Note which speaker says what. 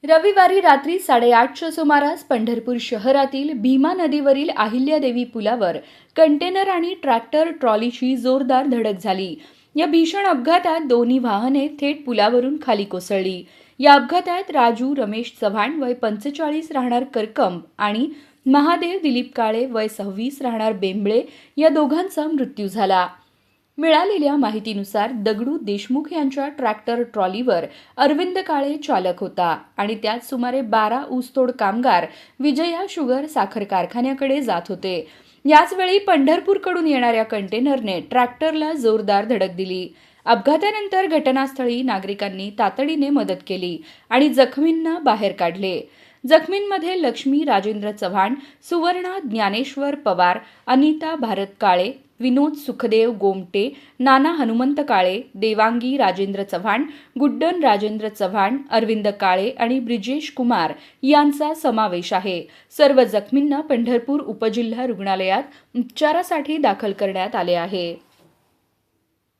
Speaker 1: रविवारी रात्री 8:30च्या सुमारास पंढरपूर शहरातील भीमा नदीवरील अहिल्यादेवी पुलावर कंटेनर आणि ट्रॅक्टर ट्रॉलीची जोरदार धडक झाली. या भीषण अपघातात दोन्ही वाहने थेट पुलावरून खाली कोसळली. या अपघातात राजू रमेश चव्हाण वय 45 राहणार करकंब आणि महादेव दिलीप काळे वय 26 राहणार बेंबळे या दोघांचा मृत्यू झाला. मिळालेल्या माहितीनुसार दगडू देशमुख यांच्या ट्रॅक्टर ट्रॉलीवर अरविंद काळे चालक होता आणि त्यात सुमारे 12 ऊसतोड कामगार विजया शुगर साखर कारखान्याकडे जात होते. याचवेळी पंढरपूरकडून येणाऱ्या कंटेनरने ट्रॅक्टरला जोरदार धडक दिली. अपघातानंतर घटनास्थळी नागरिकांनी तातडीने मदत केली आणि जखमींना बाहेर काढले. जखमींमध्ये लक्ष्मी राजेंद्र चव्हाण, सुवर्णा ज्ञानेश्वर पवार, अनिता भारत काळे, विनोद सुखदेव गोमटे, नाना हनुमंत काळे, देवांगी राजेंद्र चव्हाण, गुड्डन राजेंद्र चव्हाण, अरविंद काळे आणि ब्रिजेश कुमार यांचा समावेश आहे. सर्व जखमींना पंढरपूर उपजिल्हा रुग्णालयात उपचारासाठी दाखल करण्यात आले आहे.